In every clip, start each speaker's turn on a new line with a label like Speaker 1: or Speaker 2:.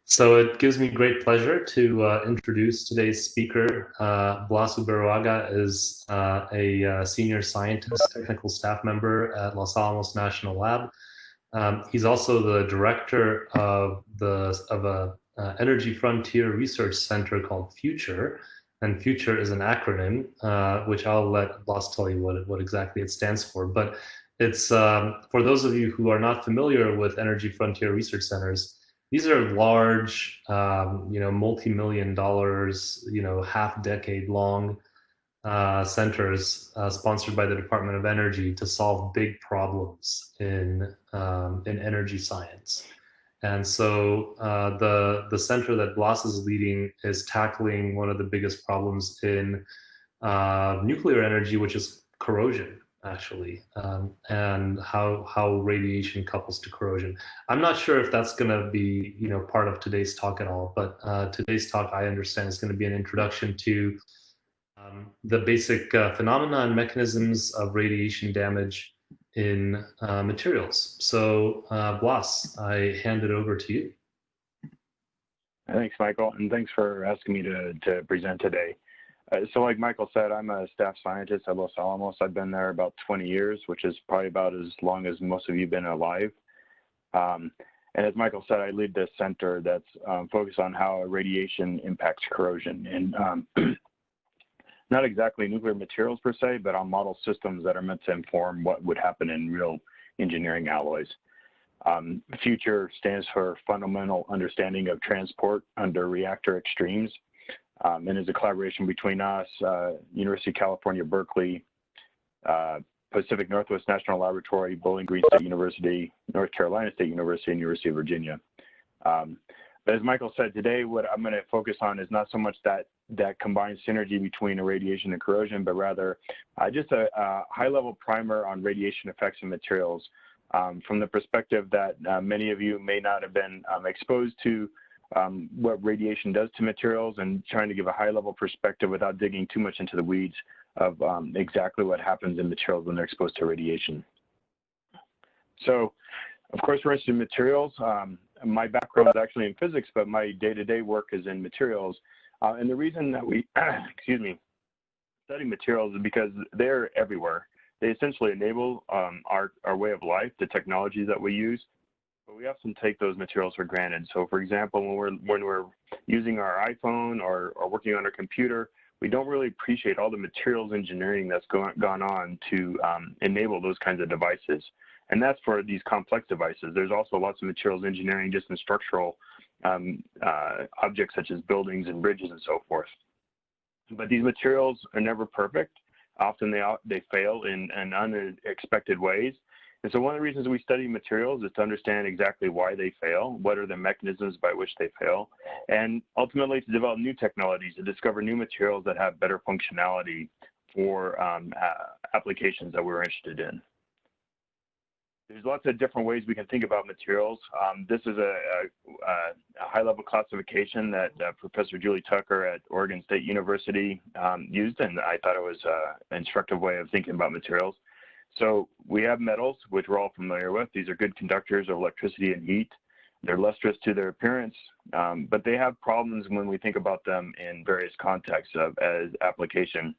Speaker 1: So it gives me great pleasure to introduce today's speaker. Blas Uberuaga is a senior scientist, technical staff member at Los Alamos National Lab. He's also the director of a energy frontier research center called Future, and Future is an acronym, which I'll let Blas tell you what exactly it stands for. But it's for those of you who are not familiar with energy frontier research centers. These are large, multi-million dollars, half-decade long centers sponsored by the Department of Energy to solve big problems in energy science. And so the center that Blas is leading is tackling one of the biggest problems in nuclear energy, which is corrosion, actually, and how radiation couples to corrosion. I'm not sure if that's going to be part of today's talk at all, but today's talk, I understand, is going to be an introduction to the basic phenomena and mechanisms of radiation damage in materials. So, Blas, I hand it over to you.
Speaker 2: Thanks, Michael, and thanks for asking me to present today. So like Michael said, I'm a staff scientist at Los Alamos. I've been there about 20 years, which is probably about as long as most of you have been alive. And as Michael said, I lead this center that's focused on how radiation impacts corrosion. And not exactly nuclear materials per se, but on model systems that are meant to inform what would happen in real engineering alloys. Future stands for Fundamental Understanding of Transport Under Reactor Extremes, and is a collaboration between us, University of California, Berkeley, Pacific Northwest National Laboratory, Bowling Green State University, North Carolina State University, and University of Virginia. But as Michael said, today what I'm going to focus on is not so much that combined synergy between irradiation and corrosion, but rather just a high-level primer on radiation effects in materials from the perspective that many of you may not have been exposed to what radiation does to materials, and trying to give a high-level perspective without digging too much into the weeds of exactly what happens in materials when they're exposed to radiation. So, of course, we're interested in materials. My background is actually in physics, but my day-to-day work is in materials. And the reason that we, study materials is because they're everywhere. They essentially enable our way of life, the technologies that we use, but we often take those materials for granted. So, for example, when we're using our iPhone or working on our computer, we don't really appreciate all the materials engineering that's gone on to enable those kinds of devices. And that's for these complex devices. There's also lots of materials engineering just in structural objects such as buildings and bridges and so forth. But these materials are never perfect. Often they fail in unexpected ways. And so one of the reasons we study materials is to understand exactly why they fail, what are the mechanisms by which they fail, and ultimately to develop new technologies, to discover new materials that have better functionality for applications that we're interested in. There's lots of different ways we can think about materials. This is a high-level classification that Professor Julie Tucker at Oregon State University used, and I thought it was an instructive way of thinking about materials. So we have metals, which we're all familiar with. These are good conductors of electricity and heat. They're lustrous to their appearance, but they have problems when we think about them in various contexts as application.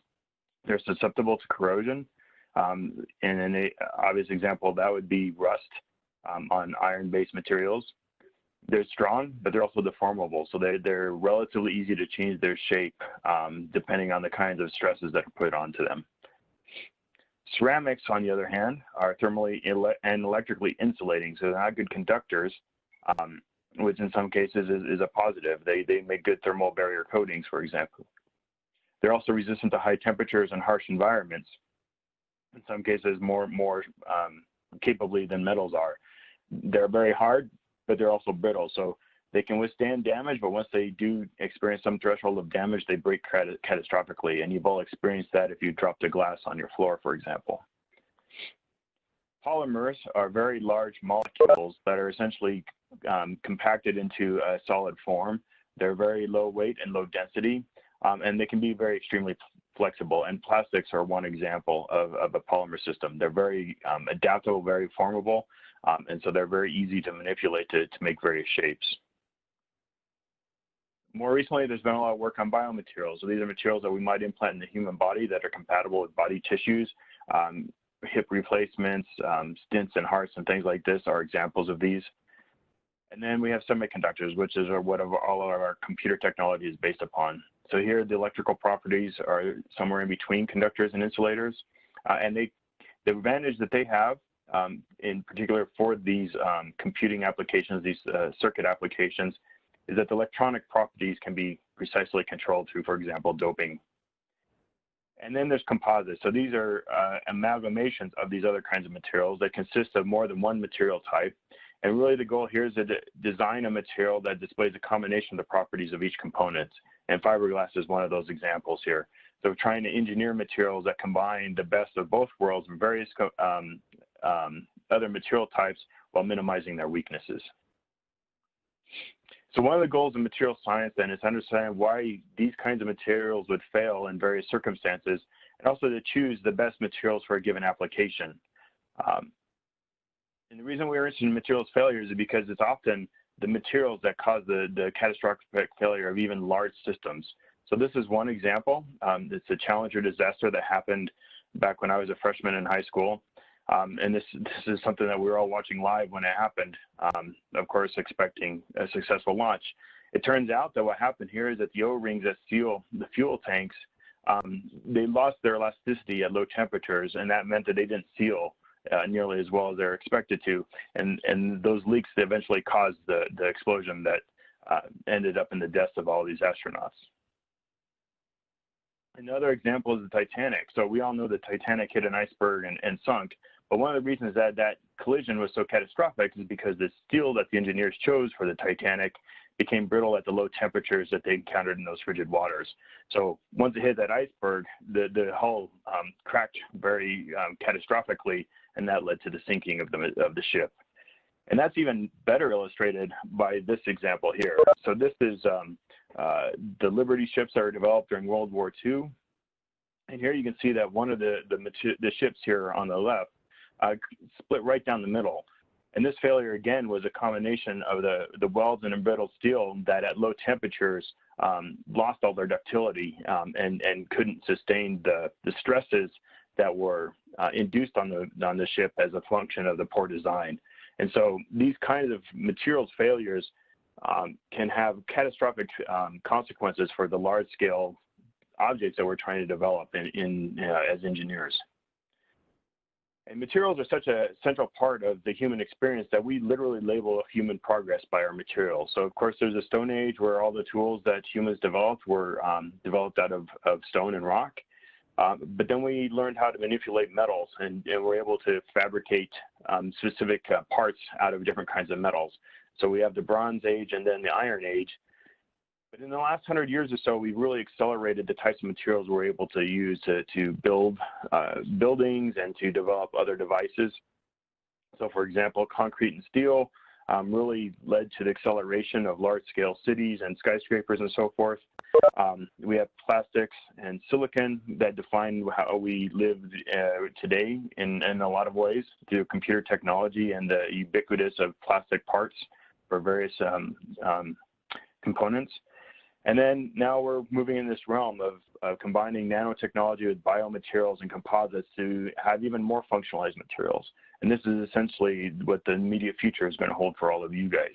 Speaker 2: They're susceptible to corrosion. And an obvious example of that would be rust on iron-based materials. They're strong, but they're also deformable, so they're relatively easy to change their shape depending on the kinds of stresses that are put onto them. Ceramics, on the other hand, are thermally and electrically insulating, so they're not good conductors, which in some cases is a positive. They make good thermal barrier coatings, for example. They're also resistant to high temperatures and harsh environments, in some cases more capably than metals are. They're very hard, but they're also brittle, so they can withstand damage, but once they do experience some threshold of damage, they break catastrophically, and you've all experienced that if you dropped a glass on your floor, for example. Polymers are very large molecules that are essentially compacted into a solid form. They're very low weight and low density, and they can be very extremely flexible, and plastics are one example of a polymer system. They're very adaptable, very formable, and so they're very easy to manipulate to make various shapes. More recently, there's been a lot of work on biomaterials. So these are materials that we might implant in the human body that are compatible with body tissues. Hip replacements, stents and hearts and things like this are examples of these. And then we have semiconductors, which is what all of our computer technology is based upon. So here, the electrical properties are somewhere in between conductors and insulators. And the advantage that they have, in particular for these computing applications, these circuit applications, is that the electronic properties can be precisely controlled through, for example, doping. And then there's composites. So these are amalgamations of these other kinds of materials that consist of more than one material type. And really the goal here is to design a material that displays a combination of the properties of each component. And fiberglass is one of those examples here. So we're trying to engineer materials that combine the best of both worlds and various other material types while minimizing their weaknesses. So one of the goals of material science then is to understand why these kinds of materials would fail in various circumstances, and also to choose the best materials for a given application. And the reason we're interested in materials failures is because it's often the materials that cause the catastrophic failure of even large systems. So this is one example. It's a Challenger disaster that happened back when I was a freshman in high school. And this is something that we were all watching live when it happened, of course, expecting a successful launch. It turns out that what happened here is that the O-rings that seal the fuel tanks, they lost their elasticity at low temperatures, and that meant that they didn't seal nearly as well as they're expected to. And those leaks eventually caused the explosion that ended up in the deaths of all these astronauts. Another example is the Titanic. So we all know the Titanic hit an iceberg and sunk. But one of the reasons that that collision was so catastrophic is because the steel that the engineers chose for the Titanic became brittle at the low temperatures that they encountered in those frigid waters. So once it hit that iceberg, the hull cracked very catastrophically, and that led to the sinking of the ship. And that's even better illustrated by this example here. So this is the Liberty ships that were developed during World War II. And here you can see that one of the ships here on the left split right down the middle. And this failure, again, was a combination of the welds and embrittled steel that at low temperatures lost all their ductility and couldn't sustain the stresses that were induced on the ship as a function of the poor design. And so these kinds of materials failures can have catastrophic consequences for the large-scale objects that we're trying to develop as engineers. And materials are such a central part of the human experience that we literally label human progress by our materials. So of course there's a Stone Age where all the tools that humans developed were developed out of stone and rock. But then we learned how to manipulate metals and we're able to fabricate specific parts out of different kinds of metals. So we have the Bronze Age and then the Iron Age. But in the last 100 years or so, we've really accelerated the types of materials we're able to use to build buildings and to develop other devices. So for example, concrete and steel really led to the acceleration of large-scale cities and skyscrapers and so forth. We have plastics and silicon that define how we live today in a lot of ways through computer technology and the ubiquitous of plastic parts for various components. And then now we're moving in this realm of combining nanotechnology with biomaterials and composites to have even more functionalized materials. And this is essentially what the immediate future is going to hold for all of you guys.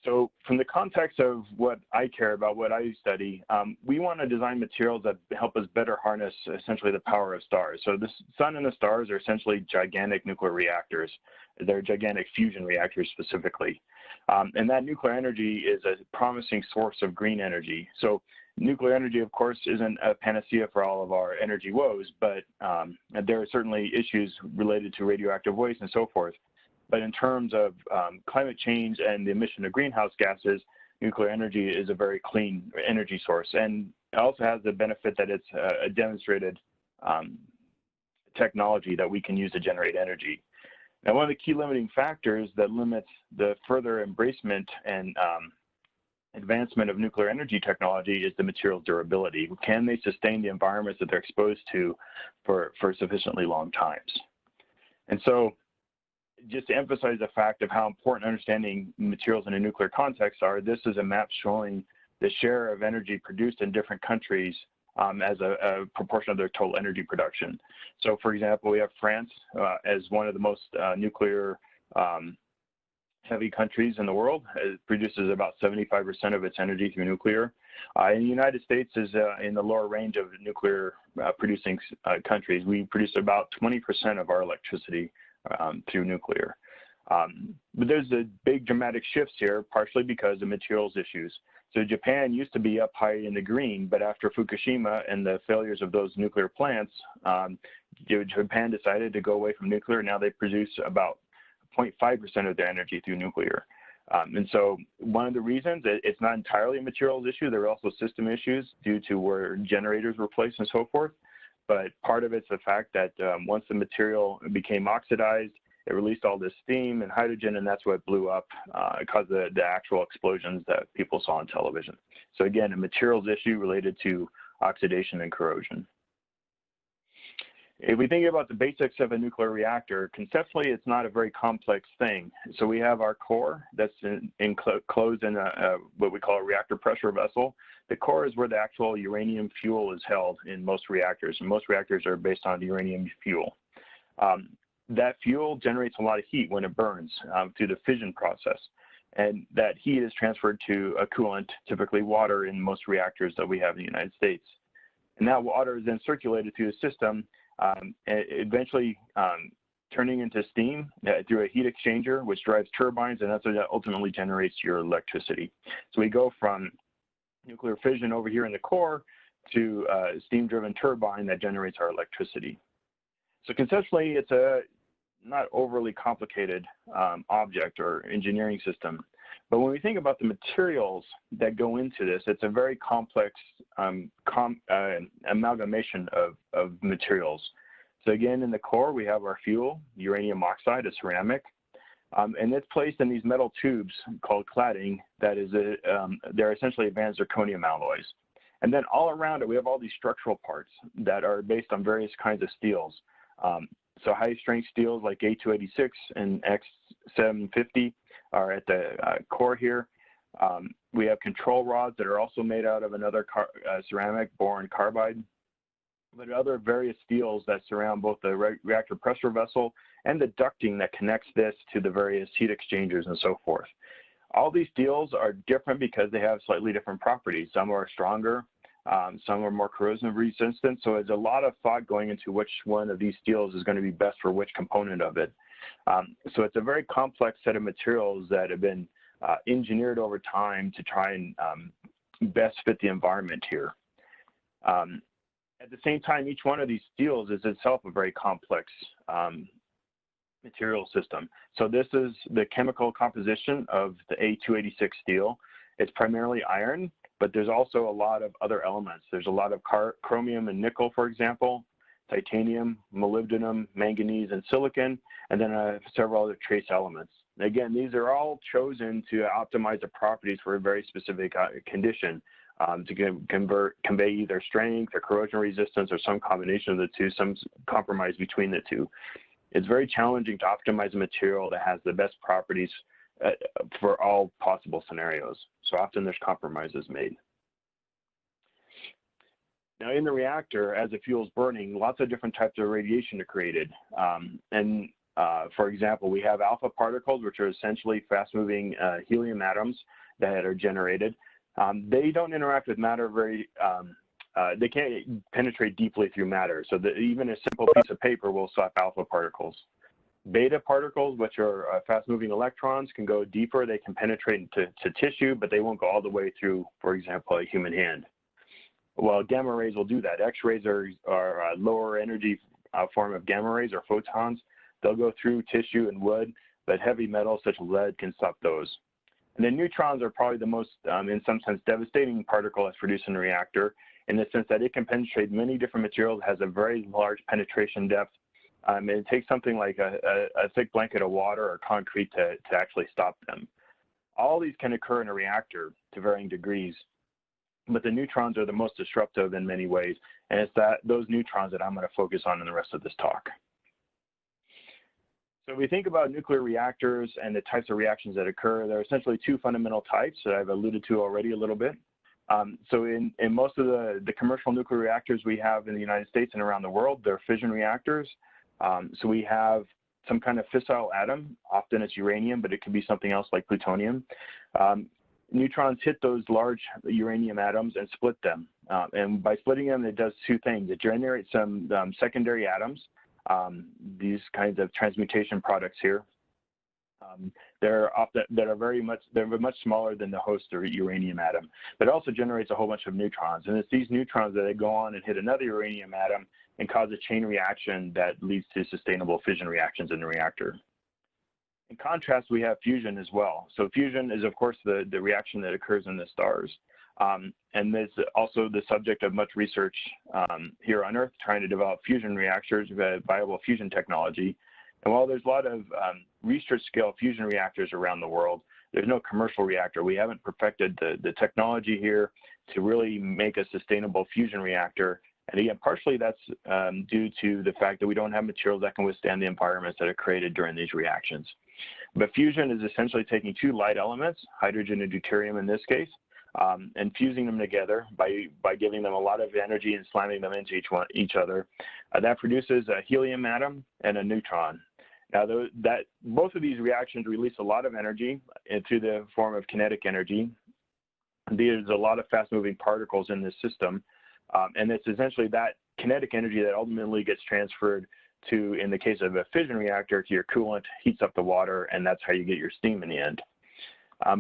Speaker 2: So from the context of what I care about, what I study, we want to design materials that help us better harness essentially the power of stars. So the sun and the stars are essentially gigantic nuclear reactors. They're gigantic fusion reactors specifically. And that nuclear energy is a promising source of green energy. So nuclear energy, of course, isn't a panacea for all of our energy woes, but there are certainly issues related to radioactive waste and so forth. But in terms of climate change and the emission of greenhouse gases, nuclear energy is a very clean energy source. And it also has the benefit that it's a demonstrated technology that we can use to generate energy. Now, one of the key limiting factors that limits the further embracement and advancement of nuclear energy technology is the material's durability. Can they sustain the environments that they're exposed to for sufficiently long times? And so just to emphasize the fact of how important understanding materials in a nuclear context are, this is a map showing the share of energy produced in different countries as a proportion of their total energy production. So for example, we have France as one of the most nuclear heavy countries in the world. It produces about 75% of its energy through nuclear. And the United States is in the lower range of nuclear producing countries. We produce about 20% of our electricity through nuclear. But there's a big dramatic shifts here, partially because of materials issues. So Japan used to be up high in the green, but after Fukushima and the failures of those nuclear plants, Japan decided to go away from nuclear. Now they produce about 0.5% of their energy through nuclear. And so one of the reasons, it's not entirely a materials issue, there are also system issues due to where generators were placed and so forth. But part of it's the fact that once the material became oxidized, it released all this steam and hydrogen, and that's what blew up, caused the actual explosions that people saw on television. So again, a materials issue related to oxidation and corrosion. If we think about the basics of a nuclear reactor, conceptually, it's not a very complex thing. So we have our core that's enclosed in what we call a reactor pressure vessel. The core is where the actual uranium fuel is held in most reactors, and most reactors are based on uranium fuel. That fuel generates a lot of heat when it burns through the fission process. And that heat is transferred to a coolant, typically water, in most reactors that we have in the United States. And that water is then circulated through the system, eventually turning into steam through a heat exchanger, which drives turbines, and that's what ultimately generates your electricity. So we go from nuclear fission over here in the core to a steam-driven turbine that generates our electricity. So conceptually, it's a not overly complicated object or engineering system. But when we think about the materials that go into this, it's a very complex amalgamation of materials. So again, in the core, we have our fuel, uranium oxide, a ceramic, and it's placed in these metal tubes called cladding that is, they're essentially advanced zirconium alloys. And then all around it, we have all these structural parts that are based on various kinds of steels. So high-strength steels like A286 and X750 are at the core here. We have control rods that are also made out of another ceramic, boron carbide, but other various steels that surround both the reactor pressure vessel and the ducting that connects this to the various heat exchangers and so forth. All these steels are different because they have slightly different properties. Some are stronger, some are more corrosion resistant. So there's a lot of thought going into which one of these steels is going to be best for which component of it. So it's a very complex set of materials that have been engineered over time to try and best fit the environment here. At the same time, each one of these steels is itself a very complex material system. So this is the chemical composition of the A286 steel. It's primarily iron, but there's also a lot of other elements. There's a lot of chromium and nickel, for example, titanium, molybdenum, manganese, and silicon, and then several other trace elements. Again, these are all chosen to optimize the properties for a very specific condition, to convey either strength or corrosion resistance or some combination of the two, some compromise between the two. It's very challenging to optimize a material that has the best properties for all possible scenarios. So often there's compromises made. Now in the reactor, as the fuel is burning, lots of different types of radiation are created. For example, we have alpha particles, which are essentially fast-moving helium atoms that are generated. They don't interact with matter they can't penetrate deeply through matter. So that even a simple piece of paper will stop alpha particles. Beta particles, which are fast-moving electrons, can go deeper. They can penetrate into tissue, but they won't go all the way through, for example, a human hand. Well, gamma rays will do that. X-rays are a lower energy form of gamma rays or photons. They'll go through tissue and wood, but heavy metals such as lead can stop those. And then neutrons are probably the most, in some sense, devastating particle that's produced in a reactor, in the sense that it can penetrate many different materials, has a very large penetration depth. And it takes something like a thick blanket of water or concrete to actually stop them. All these can occur in a reactor to varying degrees, but the neutrons are the most disruptive in many ways, and it's those neutrons that I'm going to focus on in the rest of this talk. So if we think about nuclear reactors and the types of reactions that occur, there are essentially two fundamental types that I've alluded to already a little bit. So in most of the commercial nuclear reactors we have in the United States and around the world, they're fission reactors. So we have some kind of fissile atom, often it's uranium, but it could be something else like plutonium. Neutrons hit those large uranium atoms and split them. And by splitting them, it does two things. It generates some secondary atoms, these kinds of transmutation products here. They're much smaller than the host or uranium atom, but it also generates a whole bunch of neutrons. And it's these neutrons that go on and hit another uranium atom and cause a chain reaction that leads to sustainable fission reactions in the reactor. In contrast, we have fusion as well. So fusion is, of course, the reaction that occurs in the stars. And this is also the subject of much research here on Earth, trying to develop fusion reactors, viable fusion technology. And while there's a lot of research scale fusion reactors around the world, there's no commercial reactor. We haven't perfected the technology here to really make a sustainable fusion reactor. And again, partially that's due to the fact that we don't have materials that can withstand the environments that are created during these reactions. But fusion is essentially taking two light elements, hydrogen and deuterium in this case, and fusing them together by giving them a lot of energy and slamming them into each other. That produces a helium atom and a neutron. Now, both of these reactions release a lot of energy through the form of kinetic energy. There's a lot of fast-moving particles in this system, and it's essentially that kinetic energy that ultimately gets transferred to, in the case of a fission reactor, to your coolant, heats up the water, and that's how you get your steam in the end.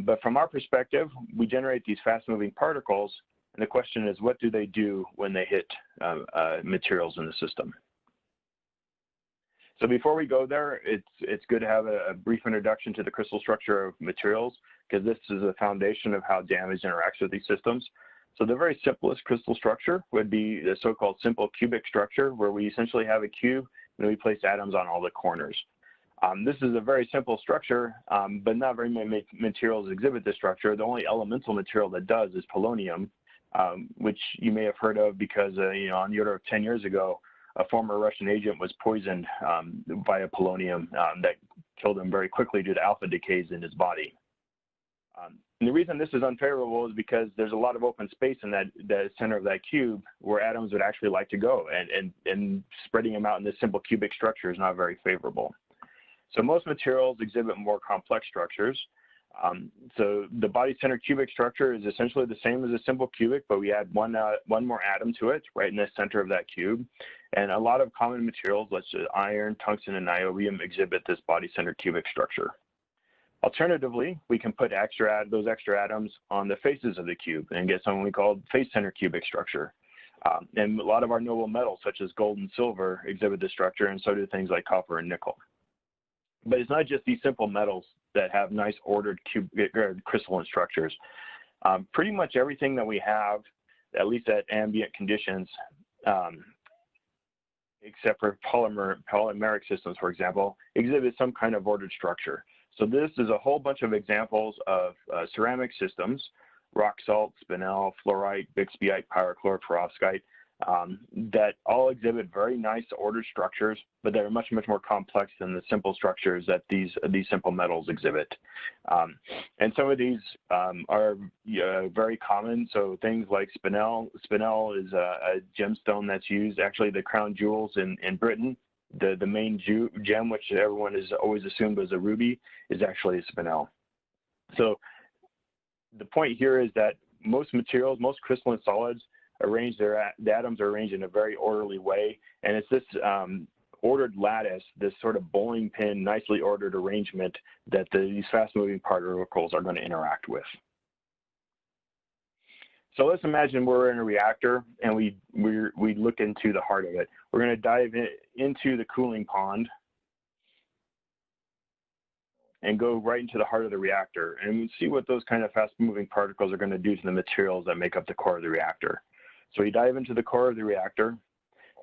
Speaker 2: But from our perspective, we generate these fast-moving particles, and the question is, what do they do when they hit materials in the system? So before we go there, it's good to have a brief introduction to the crystal structure of materials, because this is the foundation of how damage interacts with these systems. So the very simplest crystal structure would be the so-called simple cubic structure, where we essentially have a cube and we place atoms on all the corners. This is a very simple structure, but not very many materials exhibit this structure. The only elemental material that does is polonium, which you may have heard of because, on the order of 10 years ago, a former Russian agent was poisoned via polonium that killed him very quickly due to alpha decays in his body. And the reason this is unfavorable is because there's a lot of open space in the center of that cube where atoms would actually like to go, and spreading them out in this simple cubic structure is not very favorable. So most materials exhibit more complex structures. So the body-centered cubic structure is essentially the same as a simple cubic, but we add one more atom to it right in the center of that cube. And a lot of common materials, such as iron, tungsten, and niobium, exhibit this body-centered cubic structure. Alternatively, we can put those extra atoms on the faces of the cube and get something we call face-centered cubic structure. And a lot of our noble metals, such as gold and silver, exhibit this structure, and so do things like copper and nickel. But it's not just these simple metals that have nice ordered crystalline structures. Pretty much everything that we have, at least at ambient conditions, except for polymeric systems, for example, exhibit some kind of ordered structure. So this is a whole bunch of examples of ceramic systems, rock salt, spinel, fluorite, bixbyite, pyrochloroperovskite, that all exhibit very nice ordered structures, but they're much more complex than the simple structures that these simple metals exhibit. And some of these are very common. So things like spinel. Spinel is a gemstone that's used, actually the crown jewels in Britain. The main gem, which everyone has always assumed was a ruby, is actually a spinel. So the point here is that most materials, most crystalline solids, the atoms are arranged in a very orderly way, and it's this ordered lattice, this sort of bowling pin, nicely ordered arrangement that these fast-moving particles are going to interact with. So let's imagine we're in a reactor and we look into the heart of it. We're going to dive into the cooling pond and go right into the heart of the reactor and see what those kind of fast-moving particles are going to do to the materials that make up the core of the reactor. So we dive into the core of the reactor,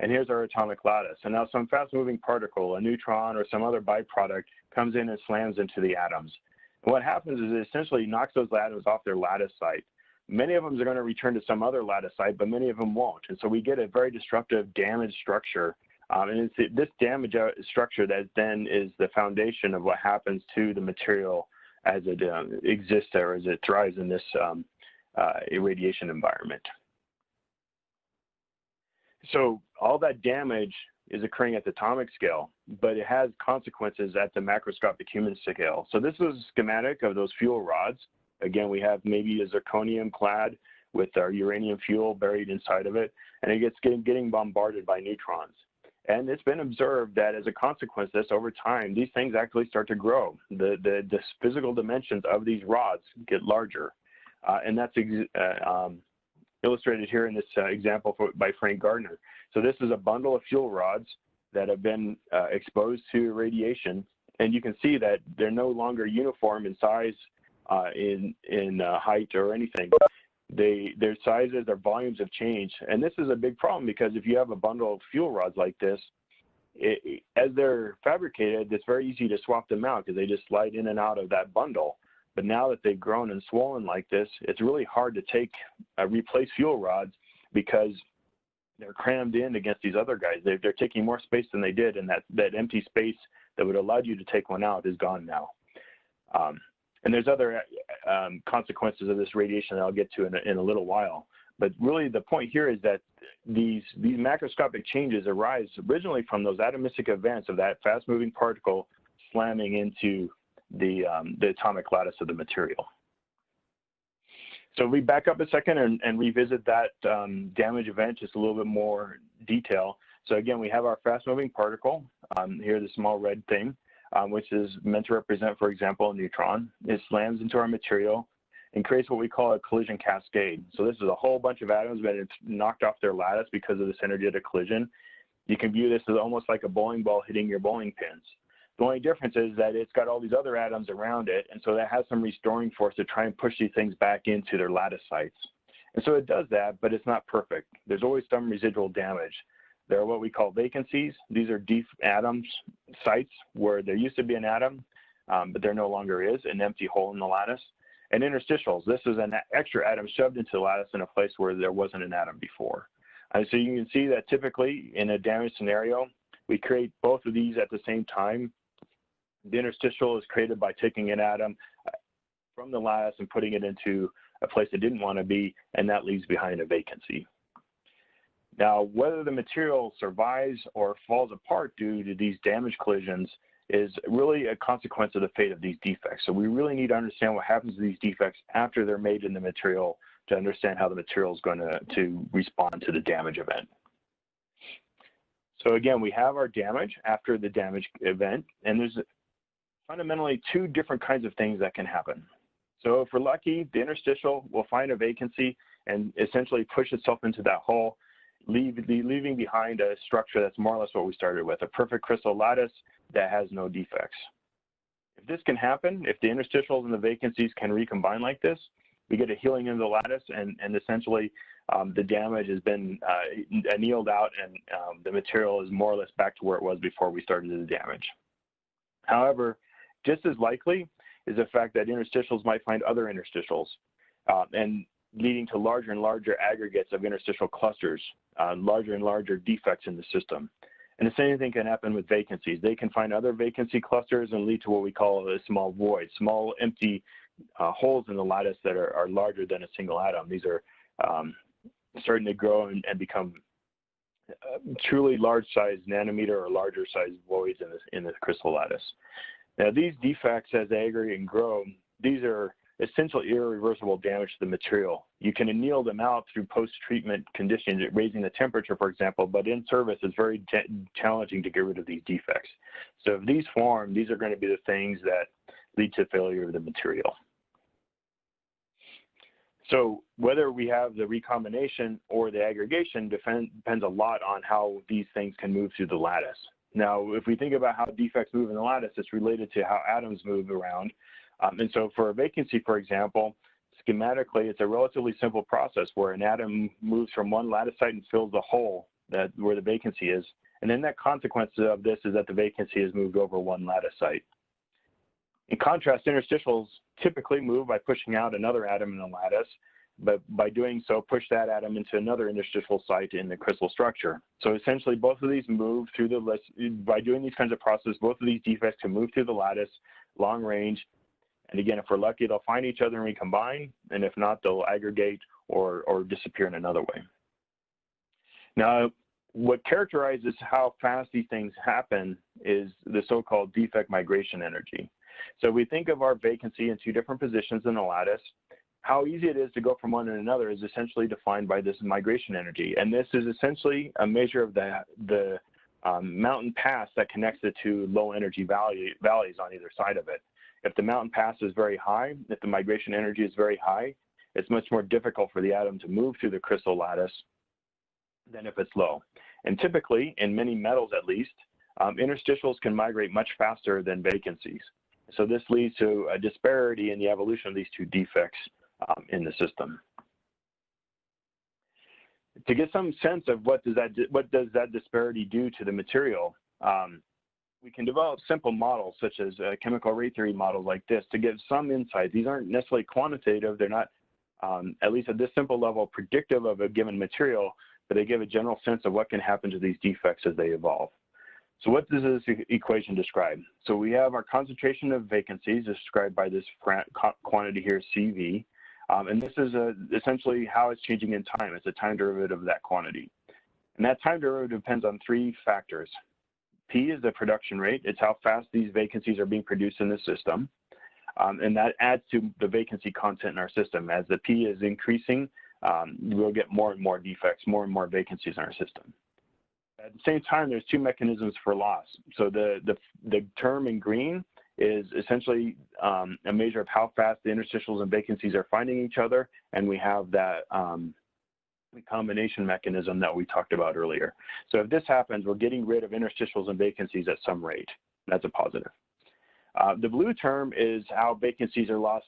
Speaker 2: and here's our atomic lattice. And now some fast-moving particle, a neutron or some other byproduct, comes in and slams into the atoms. And what happens is it essentially knocks those atoms off their lattice site. Many of them are going to return to some other lattice site, but many of them won't. And so we get a very destructive, damaged structure And it's this damage structure that then is the foundation of what happens to the material as it exists or as it thrives in this irradiation environment. So all that damage is occurring at the atomic scale, but it has consequences at the macroscopic human scale. So this is a schematic of those fuel rods. Again, we have maybe a zirconium clad with our uranium fuel buried inside of it, and it gets getting bombarded by neutrons. And it's been observed that as a consequence of this, over time, these things actually start to grow. The physical dimensions of these rods get larger. And that's illustrated here in this example by Frank Gardner. So this is a bundle of fuel rods that have been exposed to radiation. And you can see that they're no longer uniform in size, in height or anything. Their sizes, their volumes have changed. And this is a big problem because if you have a bundle of fuel rods like this, as they're fabricated, it's very easy to swap them out because they just slide in and out of that bundle. But now that they've grown and swollen like this, it's really hard to replace fuel rods because they're crammed in against these other guys. They're taking more space than they did, and that empty space that would allow you to take one out is gone now. And there's other consequences of this radiation that I'll get to in a little while. But really the point here is that these macroscopic changes arise originally from those atomistic events of that fast-moving particle slamming into the atomic lattice of the material. So we back up a second and revisit that damage event just a little bit more detail. So again, we have our fast-moving particle, here the small red thing, which is meant to represent, for example, a neutron. It slams into our material and creates what we call a collision cascade. So this is a whole bunch of atoms that it's knocked off their lattice because of this energetic collision. You can view this as almost like a bowling ball hitting your bowling pins. The only difference is that it's got all these other atoms around it, and so that has some restoring force to try and push these things back into their lattice sites. And so it does that, but it's not perfect. There's always some residual damage. There are what we call vacancies. These are deep atoms sites where there used to be an atom, but there no longer is, an empty hole in the lattice. And interstitials, this is an extra atom shoved into the lattice in a place where there wasn't an atom before. So you can see that typically in a damage scenario, we create both of these at the same time. The interstitial is created by taking an atom from the lattice and putting it into a place it didn't want to be, and that leaves behind a vacancy. Now, whether the material survives or falls apart due to these damage collisions is really a consequence of the fate of these defects. So we really need to understand what happens to these defects after they're made in the material to understand how the material is going to respond to the damage event. So again, we have our damage after the damage event, and there's fundamentally two different kinds of things that can happen. So if we're lucky, the interstitial will find a vacancy and essentially push itself into that hole, leaving behind a structure that's more or less what we started with, a perfect crystal lattice that has no defects. If this can happen, if the interstitials and the vacancies can recombine like this, we get a healing into the lattice, and essentially the damage has been annealed out, and the material is more or less back to where it was before we started the damage. However, just as likely is the fact that interstitials might find other interstitials, and leading to larger and larger aggregates of interstitial clusters, larger and larger defects in the system. And the same thing can happen with vacancies. They can find other vacancy clusters and lead to what we call a small void, small empty holes in the lattice that are larger than a single atom. These are starting to grow and become truly large-sized nanometer or larger-sized voids in the crystal lattice. Now, these defects, as they aggregate and grow, these are essential irreversible damage to the material. You can anneal them out through post-treatment conditions, raising the temperature, for example, but in service, it's very challenging to get rid of these defects. So if these form, these are going to be the things that lead to failure of the material. So whether we have the recombination or the aggregation depends a lot on how these things can move through the lattice. Now, if we think about how defects move in the lattice, it's related to how atoms move around. And so for a vacancy, for example, schematically, it's a relatively simple process where an atom moves from one lattice site and fills the hole where the vacancy is. And then that consequence of this is that the vacancy is moved over one lattice site. In contrast, interstitials typically move by pushing out another atom in the lattice, but by doing so, push that atom into another interstitial site in the crystal structure. So essentially, both of these move through by doing these kinds of processes, both of these defects can move through the lattice, long range, and again, if we're lucky, they'll find each other and recombine, and if not, they'll aggregate or disappear in another way. Now, what characterizes how fast these things happen is the so-called defect migration energy. So we think of our vacancy in two different positions in the lattice. How easy it is to go from one to another is essentially defined by this migration energy. And this is essentially a measure of the mountain pass that connects the two low energy valleys on either side of it. If the mountain pass is very high, if the migration energy is very high, it's much more difficult for the atom to move through the crystal lattice than if it's low. And typically, in many metals at least, interstitials can migrate much faster than vacancies. So this leads to a disparity in the evolution of these two defects in the system. To get some sense of what does that disparity do to the material, we can develop simple models such as chemical rate theory models like this to give some insight. These aren't necessarily quantitative. They're not, at least at this simple level, predictive of a given material, but they give a general sense of what can happen to these defects as they evolve. So what does this equation describe? So we have our concentration of vacancies described by this quantity here, CV, and this is essentially how it's changing in time. It's a time derivative of that quantity. And that time derivative depends on three factors. P is the production rate. It's how fast these vacancies are being produced in the system. And that adds to the vacancy content in our system. As the P is increasing, we'll get more and more defects, more and more vacancies in our system. At the same time, there's two mechanisms for loss. So the term in green is essentially a measure of how fast the interstitials and vacancies are finding each other, and we have that combination mechanism that we talked about earlier. So if this happens, we're getting rid of interstitials and vacancies at some rate. That's a positive. The blue term is how vacancies are lost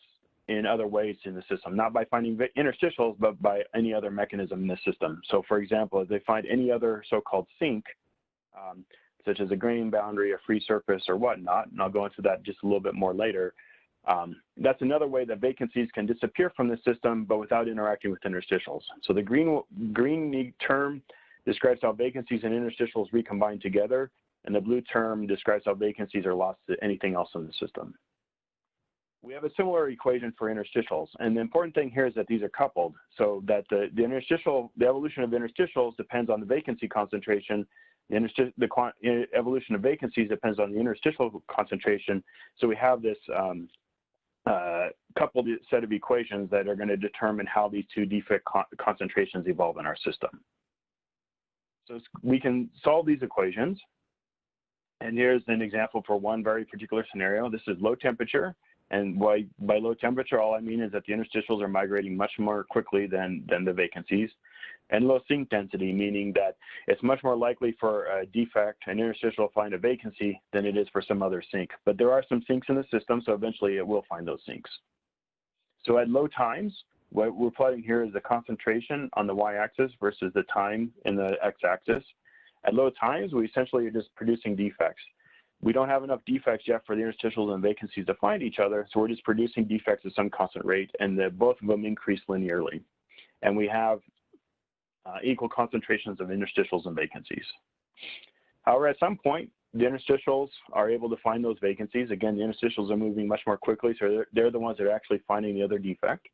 Speaker 2: in other ways in the system, not by finding interstitials, but by any other mechanism in the system. So for example, if they find any other so-called sink, such as a grain boundary, a free surface, or whatnot, and I'll go into that just a little bit more later, that's another way that vacancies can disappear from the system, but without interacting with interstitials. So the green term describes how vacancies and interstitials recombine together, and the blue term describes how vacancies are lost to anything else in the system. We have a similar equation for interstitials, and the important thing here is that these are coupled, so that the evolution of interstitials depends on the vacancy concentration. The evolution of vacancies depends on the interstitial concentration. So we have this coupled set of equations that are going to determine how these two defect concentrations evolve in our system. So we can solve these equations, and here's an example for one very particular scenario. This is low temperature. And by low temperature, all I mean is that the interstitials are migrating much more quickly than the vacancies. And low sink density, meaning that it's much more likely for a defect, an interstitial to find a vacancy than it is for some other sink. But there are some sinks in the system, so eventually it will find those sinks. So at low times, what we're plotting here is the concentration on the y-axis versus the time in the x-axis. At low times, we essentially are just producing defects. We don't have enough defects yet for the interstitials and vacancies to find each other, so we're just producing defects at some constant rate, and both of them increase linearly. And we have equal concentrations of interstitials and vacancies. However, at some point, the interstitials are able to find those vacancies. Again, the interstitials are moving much more quickly, so they're the ones that are actually finding the other defect.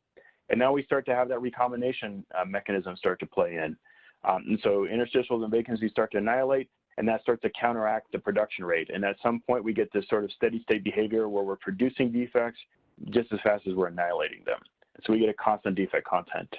Speaker 2: And now we start to have that recombination mechanism start to play in. And so interstitials and vacancies start to annihilate, and that starts to counteract the production rate. And at some point, we get this sort of steady state behavior where we're producing defects just as fast as we're annihilating them. And so we get a constant defect content.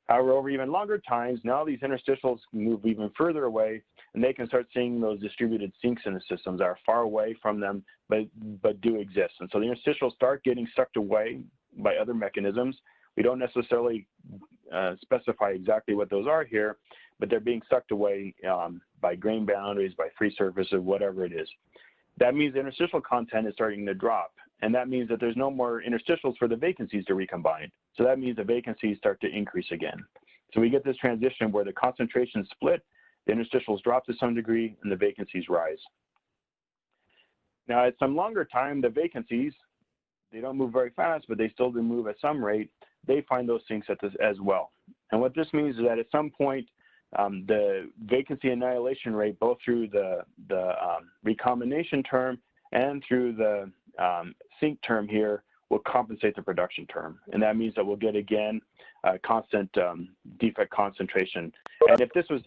Speaker 2: However, over even longer times, now these interstitials move even further away, and they can start seeing those distributed sinks in the systems that are far away from them, but do exist. And so the interstitials start getting sucked away by other mechanisms. We don't necessarily specify exactly what those are here, but they're being sucked away by grain boundaries, by free surfaces, whatever it is. That means the interstitial content is starting to drop, and that means that there's no more interstitials for the vacancies to recombine. So that means the vacancies start to increase again. So we get this transition where the concentrations split, the interstitials drop to some degree, and the vacancies rise. Now, at some longer time, the vacancies, they don't move very fast, but they still do move at some rate. they find those sinks as well. And what this means is that at some point, the vacancy annihilation rate, both through the recombination term and through the sink term here, will compensate the production term. And that means that we'll get, again, a constant defect concentration. And if this was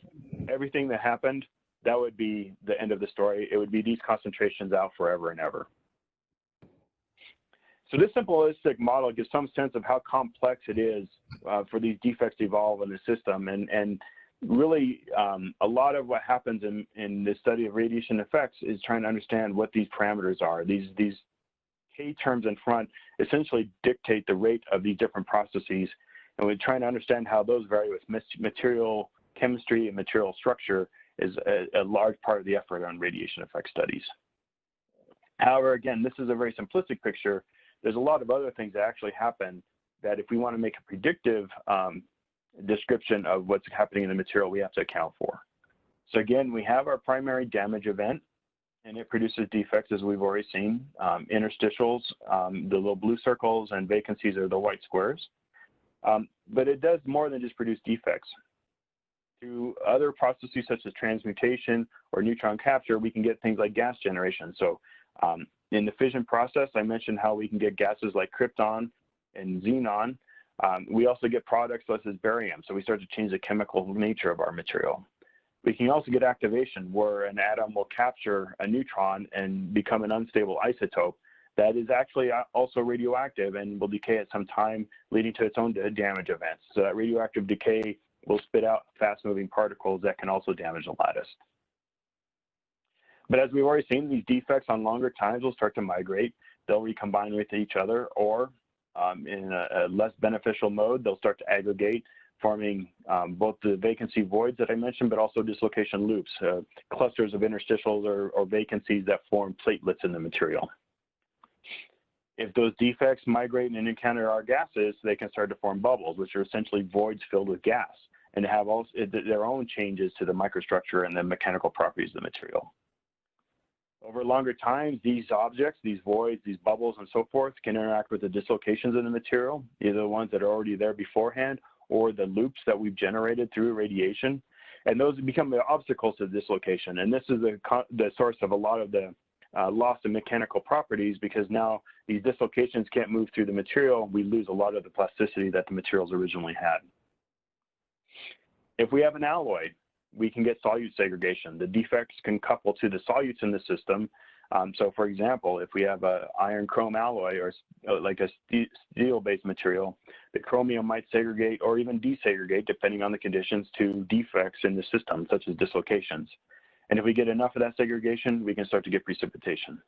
Speaker 2: everything that happened, that would be the end of the story. It would be these concentrations out forever and ever. So this simplistic model gives some sense of how complex it is for these defects to evolve in the system. And really, a lot of what happens in the study of radiation effects is trying to understand what these parameters are. These K terms in front essentially dictate the rate of these different processes, and we're trying to understand how those vary with material chemistry and material structure is a large part of the effort on radiation effect studies. However, again, this is a very simplistic picture. There's a lot of other things that actually happen that if we want to make a predictive description of what's happening in the material, we have to account for. So again, we have our primary damage event, and it produces defects, as we've already seen. Interstitials, the little blue circles, and vacancies are the white squares. But it does more than just produce defects. Through other processes such as transmutation or neutron capture, we can get things like gas generation. So in the fission process, I mentioned how we can get gases like krypton and xenon. We also get products such as barium, so we start to change the chemical nature of our material. We can also get activation, where an atom will capture a neutron and become an unstable isotope that is actually also radioactive and will decay at some time, leading to its own damage events. So that radioactive decay will spit out fast-moving particles that can also damage the lattice. But as we've already seen, these defects on longer times will start to migrate. They'll recombine with each other, or in a less beneficial mode, they'll start to aggregate, forming both the vacancy voids that I mentioned, but also dislocation loops, clusters of interstitials or vacancies that form platelets in the material. If those defects migrate and encounter our gases, they can start to form bubbles, which are essentially voids filled with gas, and have also their own changes to the microstructure and the mechanical properties of the material. Over longer times, these objects, these voids, these bubbles, and so forth can interact with the dislocations in the material, either the ones that are already there beforehand or the loops that we've generated through radiation. And those become the obstacles to dislocation. And this is the source of a lot of the loss of mechanical properties, because now these dislocations can't move through the material. We lose a lot of the plasticity that the materials originally had. If we have an alloy, we can get solute segregation. The defects can couple to the solutes in the system. So for example, if we have an iron chrome alloy or like a steel-based material, the chromium might segregate or even desegregate depending on the conditions to defects in the system, such as dislocations. And if we get enough of that segregation, we can start to get precipitation.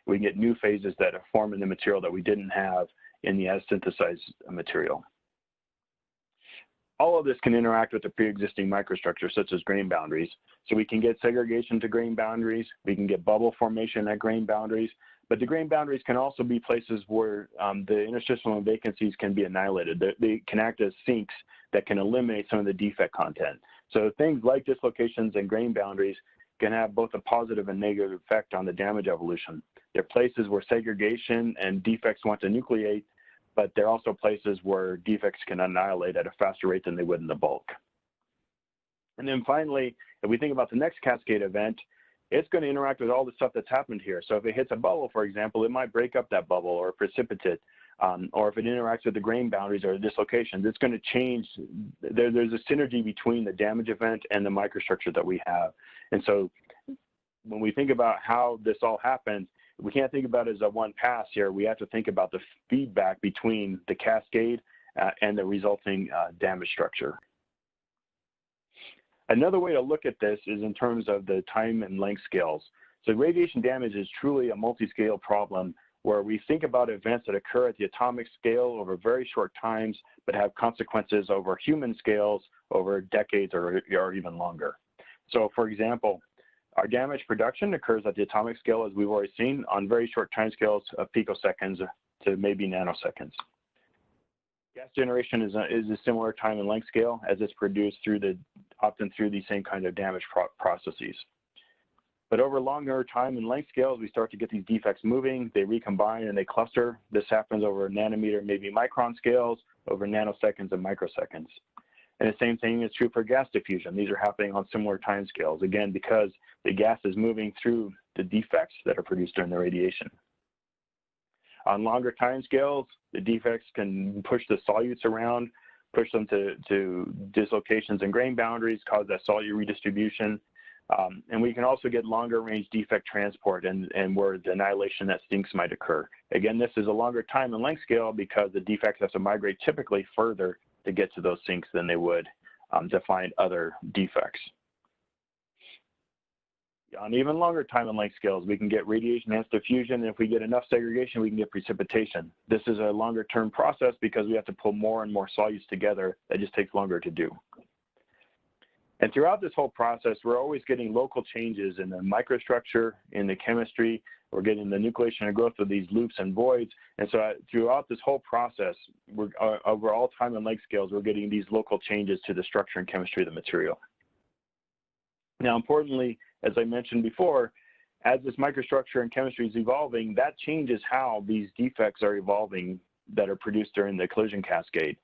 Speaker 2: We can get new phases that form in the material that we didn't have in the as synthesized material. All of this can interact with the pre-existing microstructure, such as grain boundaries. So we can get segregation to grain boundaries, we can get bubble formation at grain boundaries, but the grain boundaries can also be places where the interstitial and vacancies can be annihilated. They can act as sinks that can eliminate some of the defect content. So things like dislocations and grain boundaries can have both a positive and negative effect on the damage evolution. They're places where segregation and defects want to nucleate, but they're also places where defects can annihilate at a faster rate than they would in the bulk. And then finally, if we think about the next cascade event, it's going to interact with all the stuff that's happened here. So if it hits a bubble, for example, it might break up that bubble or precipitate, or if it interacts with the grain boundaries or the dislocations, it's going to change. There's a synergy between the damage event and the microstructure that we have. And so when we think about how this all happens, we can't think about it as a one pass here. We have to think about the feedback between the cascade and the resulting damage structure. Another way to look at this is in terms of the time and length scales. So radiation damage is truly a multi-scale problem where we think about events that occur at the atomic scale over very short times, but have consequences over human scales over decades or even longer. So for example, our damage production occurs at the atomic scale, as we've already seen, on very short timescales of picoseconds to maybe nanoseconds. Gas generation is a similar time and length scale, as it's produced often through these same kind of damage processes. But over longer time and length scales, we start to get these defects moving, they recombine and they cluster. This happens over nanometer, maybe micron scales, over nanoseconds and microseconds. And the same thing is true for gas diffusion. These are happening on similar time scales, again, because the gas is moving through the defects that are produced during the radiation. On longer time scales, the defects can push the solutes around, push them to dislocations in grain boundaries, cause that solute redistribution. And we can also get longer range defect transport and where the annihilation at sinks might occur. Again, this is a longer time and length scale because the defects have to migrate typically further to get to those sinks than they would to find other defects. On even longer time and length scales, we can get radiation-enhanced diffusion, and if we get enough segregation, we can get precipitation. This is a longer-term process because we have to pull more and more solutes together. That just takes longer to do. And throughout this whole process, we're always getting local changes in the microstructure, in the chemistry. We're getting the nucleation and growth of these loops and voids. And so throughout this whole process, over all time and length scales, we're getting these local changes to the structure and chemistry of the material. Now, importantly, as I mentioned before, as this microstructure and chemistry is evolving, that changes how these defects are evolving that are produced during the collision cascade.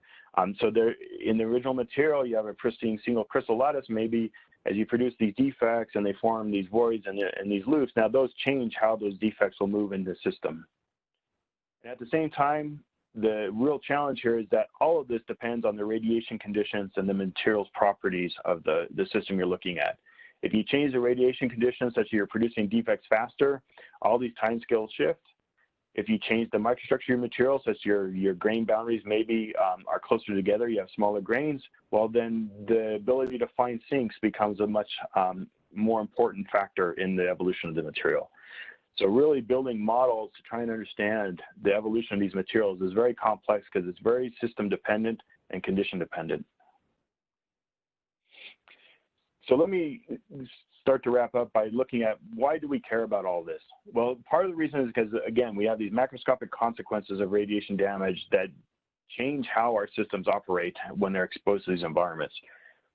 Speaker 2: So there, in the original material, you have a pristine single crystal lattice. Maybe as you produce these defects and they form these voids and these loops, now those change how those defects will move in the system. And at the same time, the real challenge here is that all of this depends on the radiation conditions and the materials properties of the system you're looking at. If you change the radiation conditions such that you're producing defects faster, all these time scales shift. If you change the microstructure of your material, such your grain boundaries maybe are closer together, you have smaller grains, well then the ability to find sinks becomes a much more important factor in the evolution of the material. So really building models to try and understand the evolution of these materials is very complex because it's very system dependent and condition dependent. So let me start to wrap up by looking at why do we care about all this? Well, part of the reason is because, again, we have these macroscopic consequences of radiation damage that change how our systems operate when they're exposed to these environments.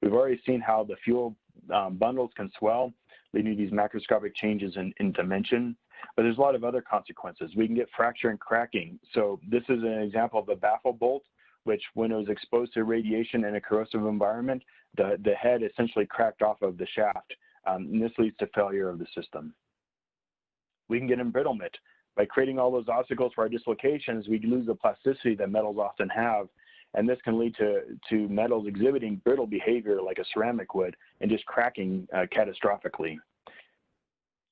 Speaker 2: We've already seen how the fuel bundles can swell, leading to these macroscopic changes in dimension, but there's a lot of other consequences. We can get fracture and cracking. So this is an example of a baffle bolt, which when it was exposed to radiation in a corrosive environment, the head essentially cracked off of the shaft, and this leads to failure of the system. We can get embrittlement. By creating all those obstacles for our dislocations, we lose the plasticity that metals often have, and this can lead to metals exhibiting brittle behavior like a ceramic would and just cracking catastrophically.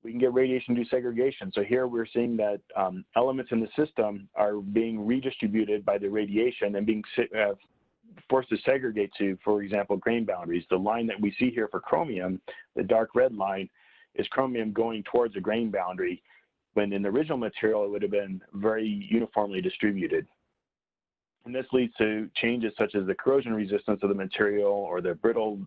Speaker 2: We can get radiation desegregation. So here we're seeing that elements in the system are being redistributed by the radiation and being forced to segregate to, for example, grain boundaries. The line that we see here for chromium, the dark red line, is chromium going towards a grain boundary, when in the original material it would have been very uniformly distributed. And this leads to changes such as the corrosion resistance of the material or the brittle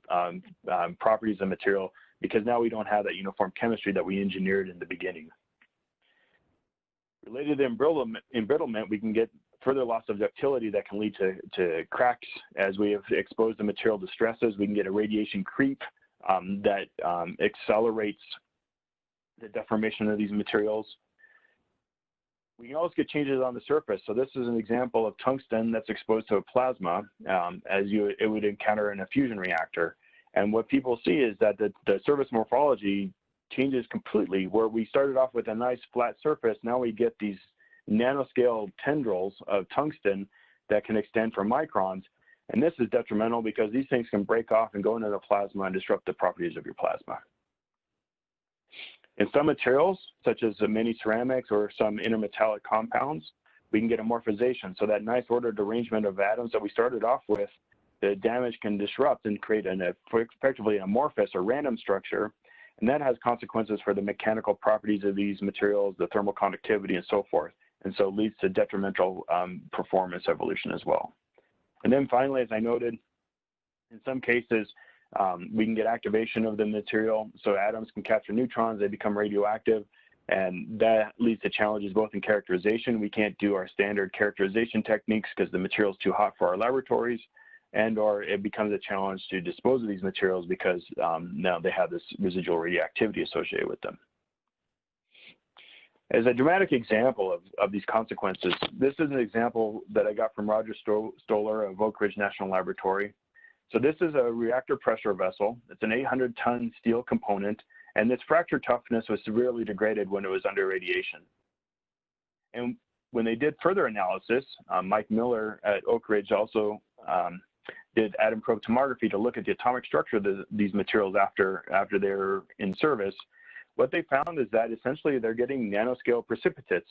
Speaker 2: properties of the material, because now we don't have that uniform chemistry that we engineered in the beginning. Related to embrittlement, we can get further loss of ductility that can lead to cracks as we have exposed the material to stresses. We can get a radiation creep that accelerates the deformation of these materials. We can also get changes on the surface. So this is an example of tungsten that's exposed to a plasma as it would encounter in a fusion reactor. And what people see is that the surface morphology changes completely. Where we started off with a nice flat surface, now we get these nanoscale tendrils of tungsten that can extend for microns. And this is detrimental because these things can break off and go into the plasma and disrupt the properties of your plasma. In some materials, such as the many ceramics or some intermetallic compounds, we can get amorphization. So that nice ordered arrangement of atoms that we started off with, the damage can disrupt and create effectively an amorphous or random structure. And that has consequences for the mechanical properties of these materials, the thermal conductivity, and so forth. And so it leads to detrimental performance evolution as well. And then finally, as I noted, in some cases, we can get activation of the material. So atoms can capture neutrons, they become radioactive, and that leads to challenges both in characterization. We can't do our standard characterization techniques because the material is too hot for our laboratories. and or it becomes a challenge to dispose of these materials because now they have this residual radioactivity associated with them. As a dramatic example of these consequences, this is an example that I got from Roger Stoller of Oak Ridge National Laboratory. So this is a reactor pressure vessel. It's an 800-ton steel component, and its fracture toughness was severely degraded when it was under radiation. And when they did further analysis, Mike Miller at Oak Ridge also did atom probe tomography to look at the atomic structure of these materials after they're in service. What they found is that essentially they're getting nanoscale precipitates.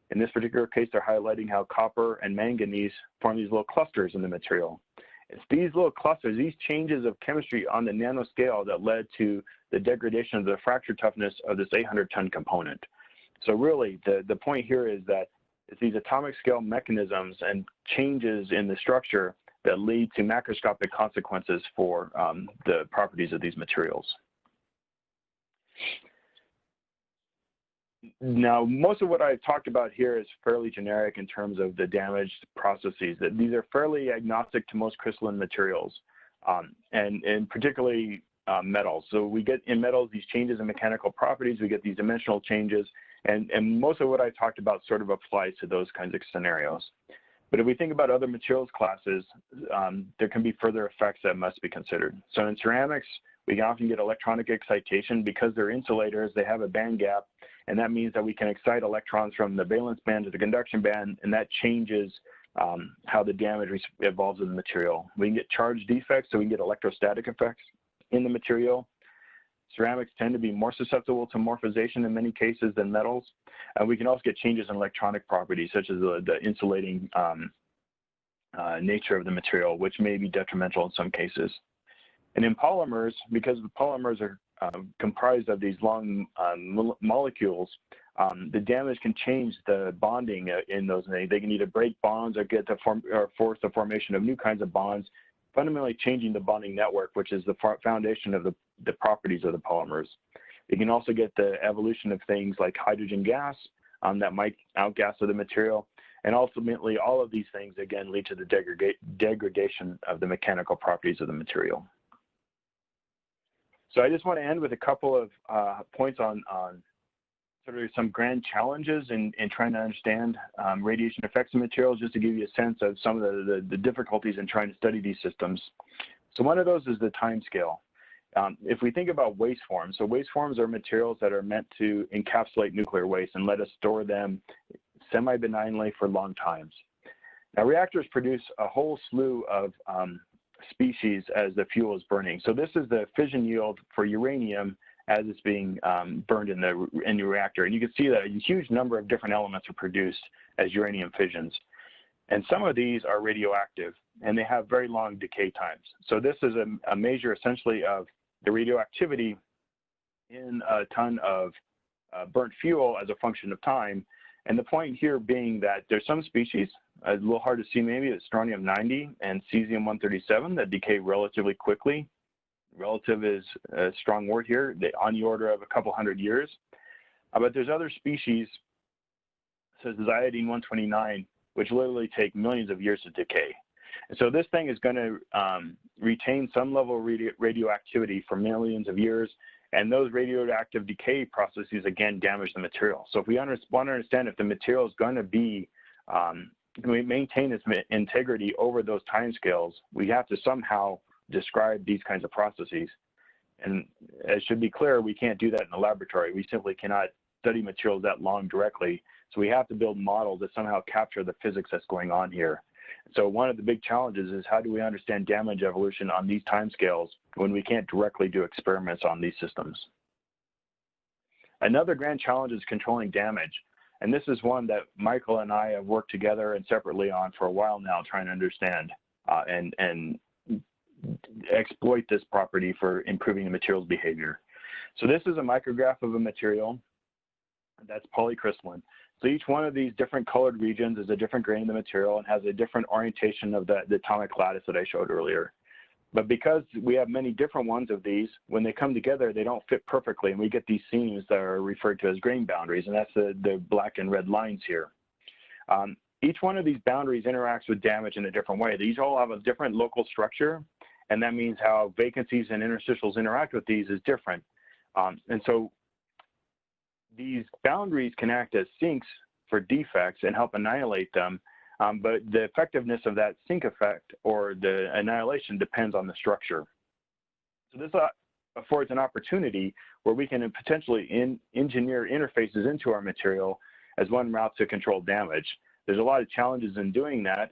Speaker 2: In this particular case, they're highlighting how copper and manganese form these little clusters in the material. It's these little clusters, these changes of chemistry on the nanoscale that led to the degradation of the fracture toughness of this 800-ton component. So really, the point here is that it's these atomic scale mechanisms and changes in the structure that lead to macroscopic consequences for the properties of these materials. Now, most of what I've talked about here is fairly generic in terms of the damaged processes. That these are fairly agnostic to most crystalline materials, and particularly metals. So we get in metals these changes in mechanical properties, we get these dimensional changes, and most of what I talked about sort of applies to those kinds of scenarios. But if we think about other materials classes, there can be further effects that must be considered. So in ceramics, we can often get electronic excitation because they're insulators, they have a band gap, and that means that we can excite electrons from the valence band to the conduction band, and that changes how the damage evolves in the material. We can get charge defects, so we can get electrostatic effects in the material. Ceramics tend to be more susceptible to morphization in many cases than metals. And we can also get changes in electronic properties, such as the insulating nature of the material, which may be detrimental in some cases. And in polymers, because the polymers are comprised of these long molecules, the damage can change the bonding in those. They can either break bonds or force the formation of new kinds of bonds, fundamentally changing the bonding network, which is the foundation of the properties of the polymers. You can also get the evolution of things like hydrogen gas that might outgas the material. And ultimately, all of these things, again, lead to the degradation of the mechanical properties of the material. So I just want to end with a couple of points on sort of some grand challenges in trying to understand radiation effects of materials, just to give you a sense of some of the difficulties in trying to study these systems. So one of those is the time scale. If we think about waste forms, so waste forms are materials that are meant to encapsulate nuclear waste and let us store them semi-benignly for long times. Now, reactors produce a whole slew of species as the fuel is burning. So this is the fission yield for uranium as it's being burned in the reactor. And you can see that a huge number of different elements are produced as uranium fissions. And some of these are radioactive, and they have very long decay times. So this is a measure essentially of the radioactivity in a ton of burnt fuel as a function of time. And the point here being that there's some species, a little hard to see maybe, it's strontium-90 and cesium-137 that decay relatively quickly. Relative is a strong word here, on the order of a couple hundred years. But there's other species, such as iodine-129, which literally take millions of years to decay. And so this thing is going to retain some level of radioactivity for millions of years, and those radioactive decay processes, again, damage the material. So if we want to understand if the material is going to be, maintain its integrity over those timescales, we have to somehow describe these kinds of processes. And it should be clear, we can't do that in the laboratory. We simply cannot study materials that long directly. So we have to build models that somehow capture the physics that's going on here. So one of the big challenges is how do we understand damage evolution on these timescales when we can't directly do experiments on these systems? Another grand challenge is controlling damage. And this is one that Michael and I have worked together and separately on for a while now, trying to understand and exploit this property for improving the material's behavior. So this is a micrograph of a material that's polycrystalline. So each one of these different colored regions is a different grain of the material and has a different orientation of the atomic lattice that I showed earlier. But because we have many different ones of these, when they come together, they don't fit perfectly, and we get these seams that are referred to as grain boundaries, and that's the black and red lines here. each one of these boundaries interacts with damage in a different way. These all have a different local structure, and that means how vacancies and interstitials interact with these is different. And so these boundaries can act as sinks for defects and help annihilate them, but the effectiveness of that sink effect or the annihilation depends on the structure. So this affords an opportunity where we can potentially engineer interfaces into our material as one route to control damage. There's a lot of challenges in doing that,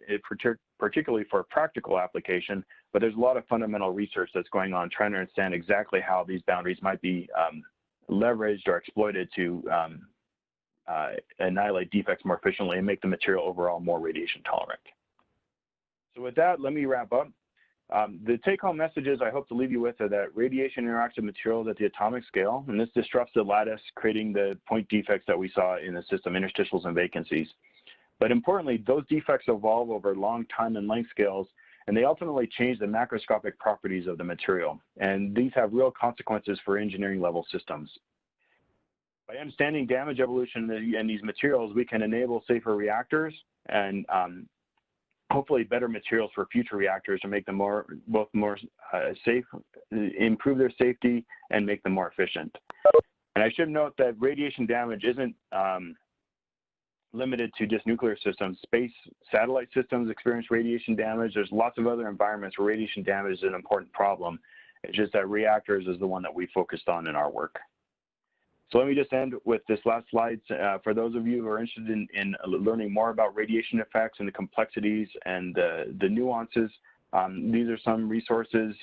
Speaker 2: particularly for practical application, but there's a lot of fundamental research that's going on trying to understand exactly how these boundaries might be leveraged or exploited to annihilate defects more efficiently and make the material overall more radiation tolerant. So with that, let me wrap up. The take-home messages I hope to leave you with are that radiation interacts with materials at the atomic scale, and this disrupts the lattice, creating the point defects that we saw in the system, interstitials and vacancies. But importantly, those defects evolve over long time and length scales, and they ultimately change the macroscopic properties of the material. And these have real consequences for engineering level systems. By understanding damage evolution in these materials, we can enable safer reactors and hopefully better materials for future reactors to make them both more safe, improve their safety, and make them more efficient. And I should note that radiation damage isn't limited to just nuclear systems. Space satellite systems experience radiation damage. There's lots of other environments where radiation damage is an important problem. It's just that reactors is the one that we focused on in our work. So let me just end with this last slide. For those of you who are interested in learning more about radiation effects and the complexities and the nuances, these are some resources.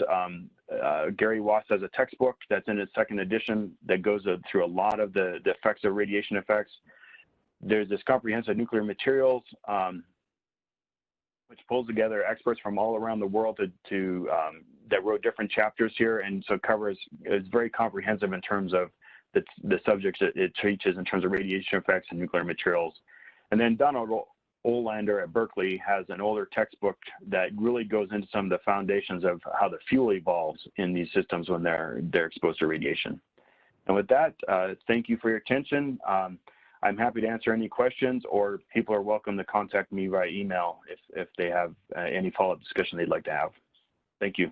Speaker 2: Gary Wass has a textbook that's in its second edition that goes through a lot of the effects of radiation effects. There's this comprehensive nuclear materials, which pulls together experts from all around the world that wrote different chapters here, and so it's very comprehensive in terms of the subjects that it teaches in terms of radiation effects and nuclear materials. And then Donald Olander at Berkeley has an older textbook that really goes into some of the foundations of how the fuel evolves in these systems when they're exposed to radiation. And with that, thank you for your attention. I'm happy to answer any questions, or people are welcome to contact me via email if they have any follow-up discussion they'd like to have. Thank you.